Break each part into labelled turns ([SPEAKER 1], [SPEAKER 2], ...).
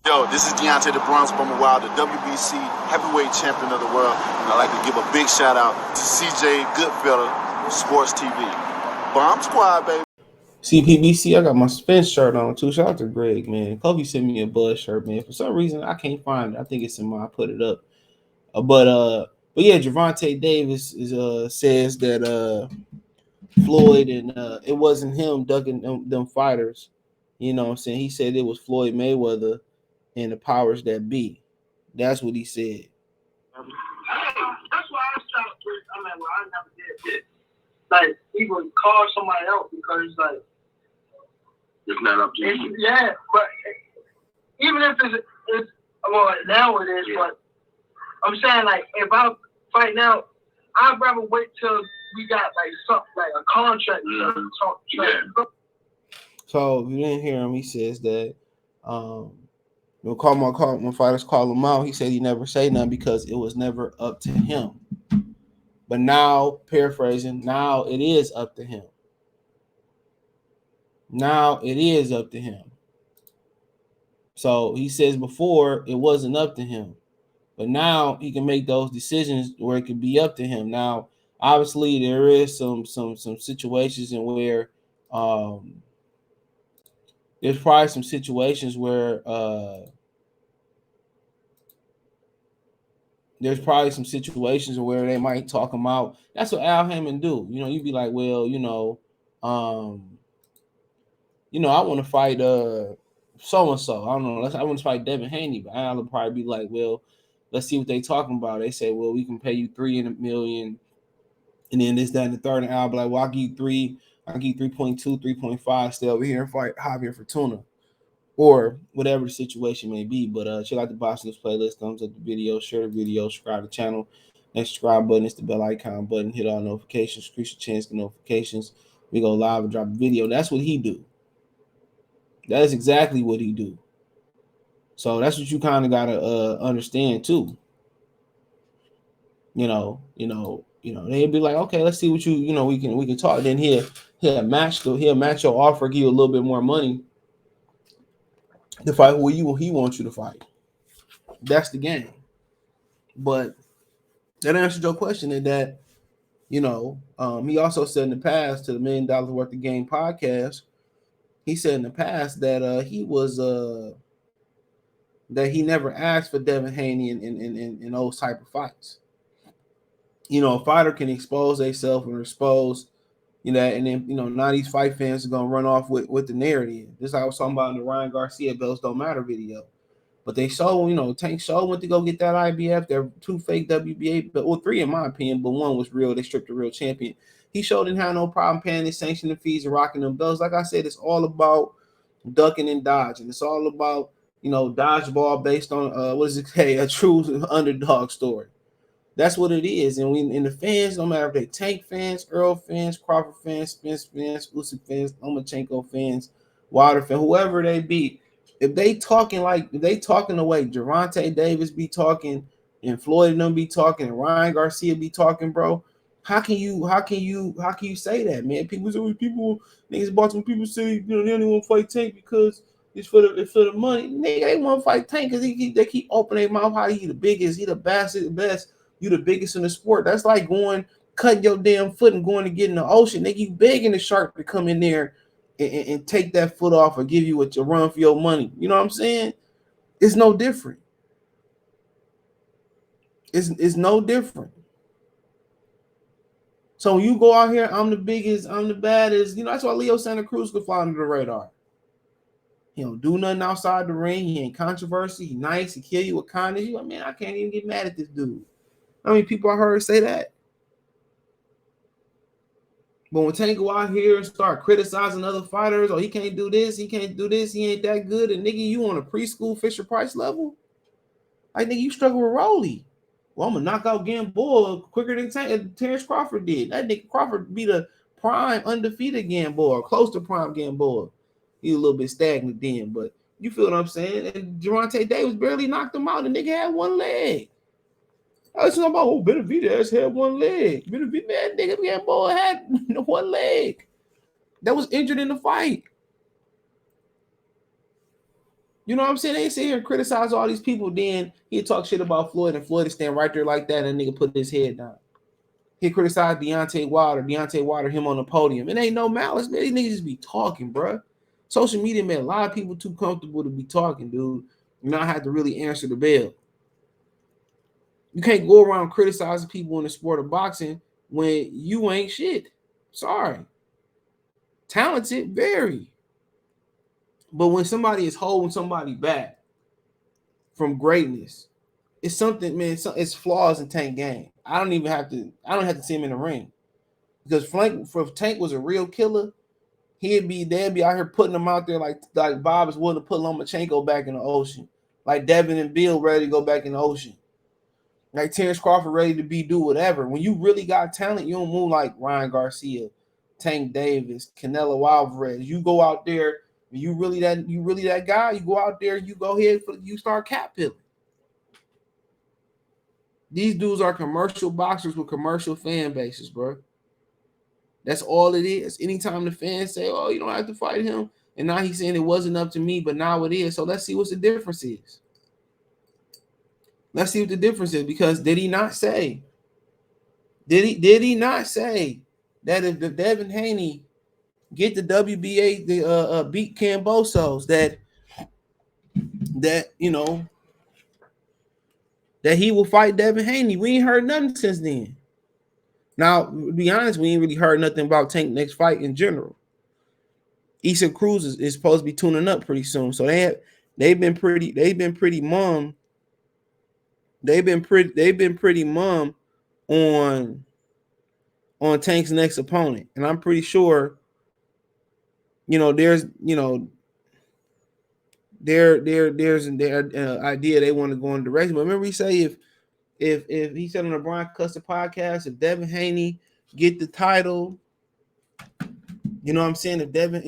[SPEAKER 1] Yo, this is Deontay the Bronx Bummer Wild, the WBC heavyweight champion of the world. And I'd like to give a big shout out to CJ Goodfellow, Sports TV. Bomb Squad, baby.
[SPEAKER 2] CPBC, I got my Spence shirt on too. Shout out to Greg, man. Kobe sent me a Buzz shirt, man. For some reason, I can't find it. I think it's in my. I put it up. But yeah, Gervonta Davis says that Floyd and it wasn't him ducking them fighters. You know what I'm saying? He said it was Floyd Mayweather and the powers that be. That's what he said.
[SPEAKER 3] That's why I stopped with. I mean, well, I never did it. Like, even call somebody else because, like,
[SPEAKER 1] it's not up to you.
[SPEAKER 3] Yeah, but even if it's well, now it is, but I'm saying, like, if I fight now, I'd rather wait till we got, like, something, like a contract to talk. Yeah.
[SPEAKER 2] So, if you didn't hear him, he says that when fighters call him out, he said he never say nothing because it was never up to him. But now, paraphrasing, now it is up to him. Now it is up to him. So he says before it wasn't up to him. But now he can make those decisions where it could be up to him. Now, obviously, there is some situations in where there's probably some situations where they might talk him out. That's what Al Haymon do. You know, you'd be like, well, I want to fight so and so. I don't know. I want to fight Devin Haney, but Al will probably be like, well, let's see what they talking about. They say, well, we can pay you $3 million, and then this, that, and the third. And Al be like, well, I'll give you 3. I'll give you 3.2, 3.5. Stay over here and fight Javier Fortuna, or whatever the situation may be. But check out the Box News playlist. Thumbs up the video, share the video, subscribe to the channel. That subscribe button is the bell icon button. Hit all notifications, increase your chance to notifications. We go live and drop a video. That's what he do. That is exactly what he do. So that's what you kind of gotta understand too. They'd be like, okay, let's see what we can talk. Then he'll match your offer, give you a little bit more money to fight who he wants you to fight. That's the game. But that answered your question in that, he also said in the past to the $1 Million Worth of Game podcast, he said in the past that he was that he never asked for Devin Haney in those type of fights. A fighter can expose themselves and expose, and then now these fight fans are gonna run off with the narrative. This I was talking about in the Ryan Garcia Bells Don't Matter video. But they show, Tank Show went to go get that IBF. They're 2 fake WBA, but 3 in my opinion, but 1 was real. They stripped the real champion. He showed didn't have no problem paying his sanctioning fees and rocking them belts. Like I said, it's all about ducking and dodging. It's all about, dodgeball based on a true underdog story. That's what it is. And the fans, no matter if they Tank fans, Earl fans, Crawford fans, Spence fans, Usyk fans, Lomachenko fans, Wilder fans, whoever they be, if they talking the way Gervonta Davis be talking and Floyd and them be talking and Ryan Garcia be talking, bro, how can you say that, man? Niggas Baltimore people say they only want to fight Tank because it's for the money. Nigga, they want to fight Tank because they keep opening their mouth how he the biggest, he the best, you the biggest in the sport. That's like cutting your damn foot and going to get in the ocean. Nigga, you begging the shark to come in there and take that foot off or give you what you run for your money. You know what I'm saying? It's no different. It's no different. So when you go out here, I'm the biggest, I'm the baddest. That's why Leo Santa Cruz could fly under the radar. He don't do nothing outside the ring. He ain't controversy. He nice. He kill you with kindness. You like, man, I can't even get mad at this dude. I mean, people I heard say that. But when Tank go out here and start criticizing other fighters, he can't do this, he can't do this, he ain't that good, and nigga, you on a preschool Fisher Price level? Like, nigga, you struggle with Rolly. Well, I'm gonna knock out Gamboa quicker than Terrence Crawford did. That nigga Crawford beat a prime undefeated Gamboa, or close to prime Gamboa. He a little bit stagnant then, but you feel what I'm saying? And Gervonta Davis barely knocked him out. The nigga had 1 leg. I was talking about, Benavidez had 1 leg. Benavidez, that nigga Gamboa had 1 leg. That was injured in the fight. You know what I'm saying? They sit here and criticize all these people. Then he'd talk shit about Floyd, and Floyd would stand right there like that, and nigga put his head down. He criticized Deontay Wilder, him on the podium. It ain't no malice, man. These niggas just be talking, bro. Social media made a lot of people too comfortable to be talking, dude. You not have to really answer the bell. You can't go around criticizing people in the sport of boxing when you ain't shit. Sorry. Talented, very. But when somebody is holding somebody back from greatness, it's something, man. It's flaws in Tank game. I don't have to see him in the ring. Because if Tank was a real killer, they'd be out here putting him out there like Bob is willing to put Lomachenko back in the ocean. Like Devin and Bill ready to go back in the ocean. Like Terrence Crawford ready to do whatever. When you really got talent, you don't move like Ryan Garcia, Tank Davis, Canelo Alvarez. You go out there, you really that guy, you go out there, you go ahead, you start cat pilling. These dudes are commercial boxers with commercial fan bases, bro. That's all it is. Anytime the fans say, oh, you don't have to fight him, and now he's saying it wasn't up to me, but now it is. So let's see what the difference is. Let's see what the difference is, because did he not say that if the Devin Haney get the WBA beat Cambosos, that you know that he will fight Devin Haney? We ain't heard nothing since then. Now, to be honest, we ain't really heard nothing about Tank next fight in general. Issa Cruz is supposed to be tuning up pretty soon, so they've been pretty mum. They've been pretty mum on Tank's next opponent, and I'm pretty sure, there's their idea they want to go in direction. But remember, he say if he said on the Brian Custer podcast, if Devin Haney get the title, you know what I'm saying? If Devin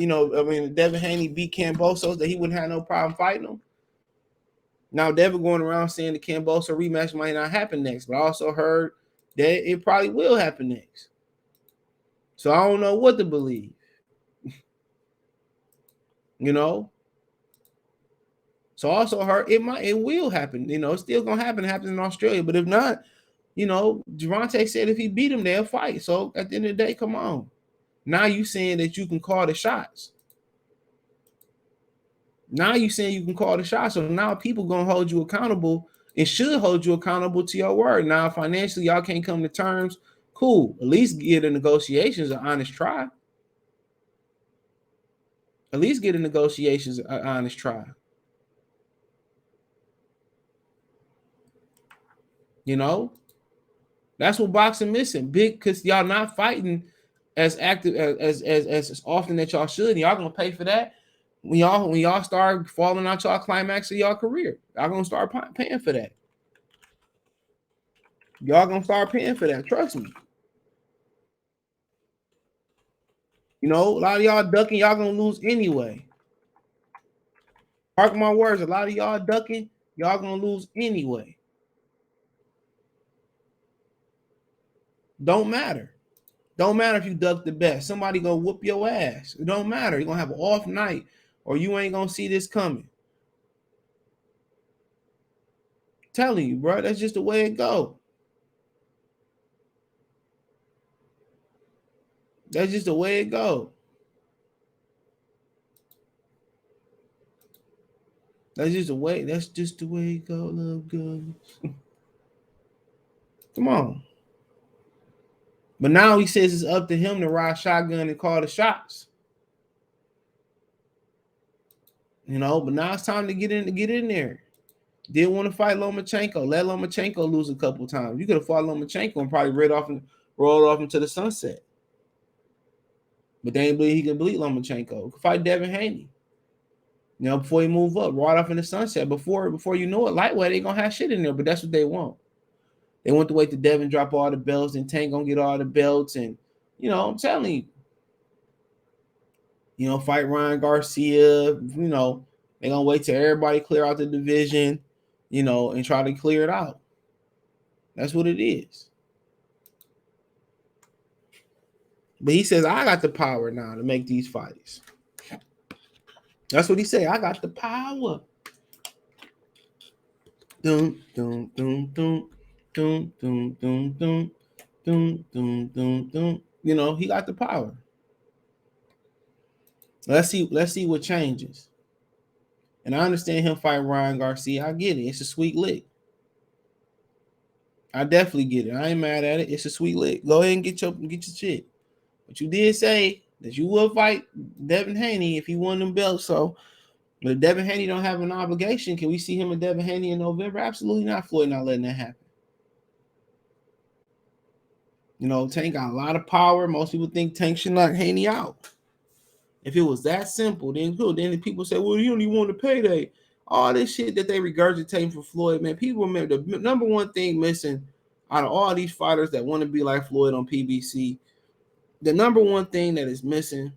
[SPEAKER 2] Haney beat Cambosos, that he wouldn't have no problem fighting him. Now, Devin going around saying the Camboso rematch might not happen next, but I also heard that it probably will happen next. So I don't know what to believe. So I also heard it will happen. It's still gonna happen. It happens in Australia, but if not, Gervonta said if he beat him, they'll fight. So at the end of the day, come on. Now you saying that you can call the shots. So now people gonna hold you accountable and should hold you accountable to your word. Now financially, y'all can't come to terms. Cool. At least get the negotiations an honest try. That's what boxing missing. Big, because y'all not fighting as active as often that y'all should. And y'all gonna pay for that when y'all start falling out y'all climax of y'all career. Y'all gonna start paying for that. Trust me. A lot of y'all ducking, y'all gonna lose anyway. Mark my words, a lot of y'all ducking, y'all gonna lose anyway. Don't matter. Don't matter if you duck the best. Somebody gonna whoop your ass. It don't matter. You're gonna have an off night, or you ain't gonna see this coming. I'm telling you, bro, that's just the way it go. That's just the way it go. That's just the way it go, love good. Come on. But now he says it's up to him to ride shotgun and call the shots. But now it's time to get in there. Didn't want to fight Lomachenko. Let Lomachenko lose a couple times. You could have fought Lomachenko and probably rolled off into the sunset. But they ain't believe he could beat Lomachenko. Could fight Devin Haney. Before he move up, right off in the sunset. Before you know it, lightweight, they gonna have shit in there, but that's what they want. They want to wait till Devin drop all the belts and Tank gonna get all the belts. And I'm telling you, fight Ryan Garcia, they gonna wait till everybody clear out the division, and try to clear it out. That's what it is. But he says, I got the power now to make these fights. That's what he said. I got the power. Dum dum dum dum dum dum dum dum dum dum dum dum. You know, he got the power. Let's see what changes. And I understand him fighting Ryan Garcia. I get it. It's a sweet lick. I definitely get it. I ain't mad at it. It's a sweet lick. Go ahead and get your shit. But you did say that you will fight Devin Haney if he won them belts. So, but if Devin Haney don't have an obligation, can we see him and Devin Haney in November? Absolutely not. Floyd not letting that happen. You know, Tank got a lot of power. Most people think Tank should knock Haney out. If it was that simple, then good. Then the people say, well, you don't even want to payday. All this shit that they regurgitating for Floyd, man. People remember the number one thing missing out of all these fighters that want to be like Floyd on PBC. The number one thing that is missing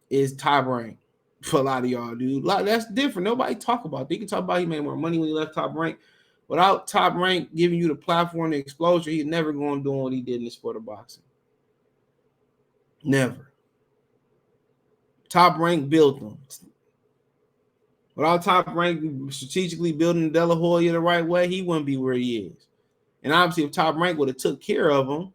[SPEAKER 2] is top rank for a lot of y'all, dude. Like, that's different. Nobody talk about it. They can talk about he made more money when he left Top Rank. Without Top Rank giving you the platform, the exposure, he's never going to do what he did in the sport of boxing. Never. Top Rank built him. Without Top Rank strategically building De La Hoya the right way, he wouldn't be where he is. And obviously, if Top Rank would have took care of him,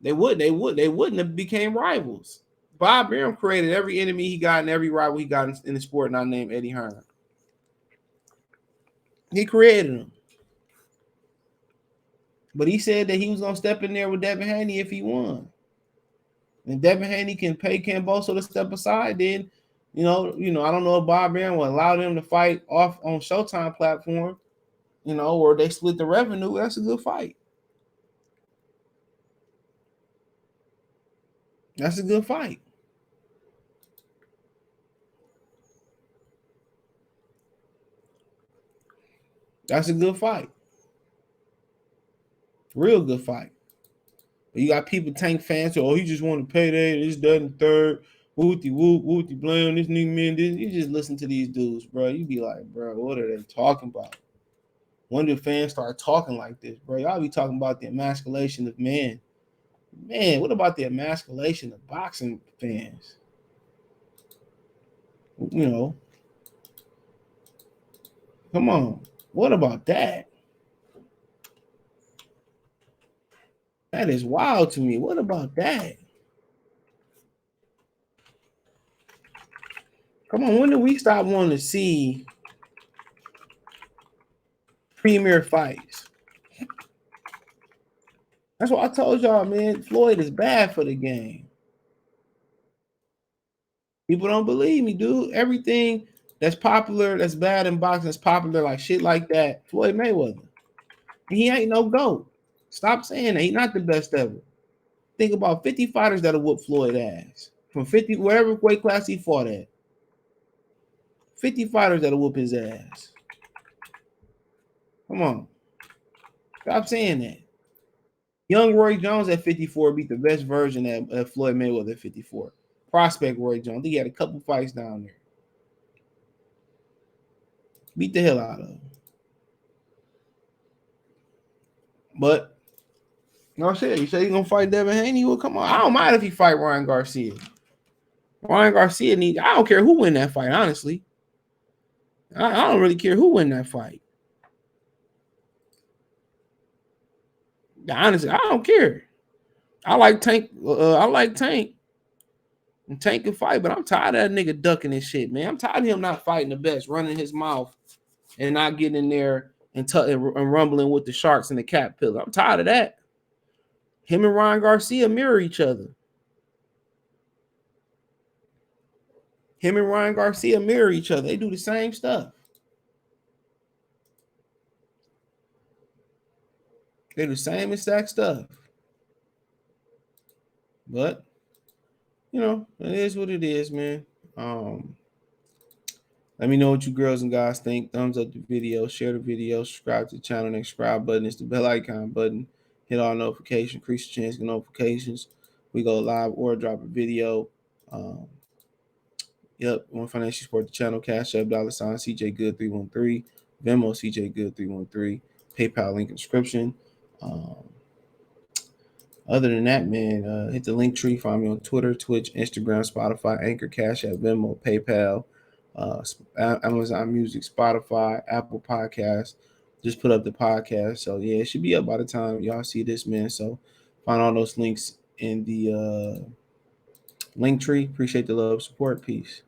[SPEAKER 2] they wouldn't have became rivals. Bob Arum created every enemy he got and every rival he got in the sport, not named Eddie Hearn. He created them. But he said that he was gonna step in there with Devin Haney if he won. And Devin Haney can pay Camboso to step aside, then you know, I don't know if Bob Arum will allow them to fight off on Showtime platform, or they split the revenue. That's a good fight. That's a good fight. That's a good fight. Real good fight. But you got people, Tank fans, who, he just want to payday, this, that, and third, wooty whoop, wooty blam, this nigga man, this. You just listen to these dudes, bro. You be like, bro, what are they talking about? When do fans start talking like this, bro? Y'all be talking about the emasculation of men. Man, what about the emasculation of boxing fans? Come on. What about that? That is wild to me. What about that? Come on, when do we stop wanting to see premier fights? That's what I told y'all, man. Floyd is bad for the game. People don't believe me, dude. Everything that's popular, that's bad in boxing, is popular, like shit like that. Floyd Mayweather. He ain't no GOAT. Stop saying that. He's not the best ever. Think about 50 fighters that'll whoop Floyd ass. From 50, whatever weight class he fought at. 50 fighters that'll whoop his ass. Come on. Stop saying that. Young Roy Jones at 54 beat the best version of Floyd Mayweather at 54. Prospect Roy Jones. I think he had a couple fights down there. Beat the hell out of him. But, no shit. You say you're going to fight Devin Haney? Well, come on. I don't mind if he fight Ryan Garcia. Ryan Garcia needs... I don't care who win that fight, honestly. I don't really care who win that fight. Honestly, I don't care. I like Tank. And Tank can fight, but I'm tired of that nigga ducking his shit, man. I'm tired of him not fighting the best, running his mouth and not getting in there and rumbling with the sharks and the cat pillar. I'm tired of that. Him and Ryan Garcia mirror each other. They do the same stuff. They do the same exact stuff. But, it is what it is, man. Let me know what you girls and guys think. Thumbs up the video, share the video, subscribe to the channel. Next subscribe button is the bell icon button. Hit all notifications, increase the chance of notifications. We go live or drop a video. Want financial support the channel, Cash App, $sign CJ Good 313, Venmo CJ Good 313, PayPal link in description. Other than that, man, hit the link tree. Find me on Twitter, Twitch, Instagram, Spotify, Anchor, Cash App, Venmo, PayPal, Amazon Music, Spotify, Apple Podcasts. Just put up the podcast. So yeah, it should be up by the time y'all see this, man. So find all those links in the link tree. Appreciate the love, support. Peace.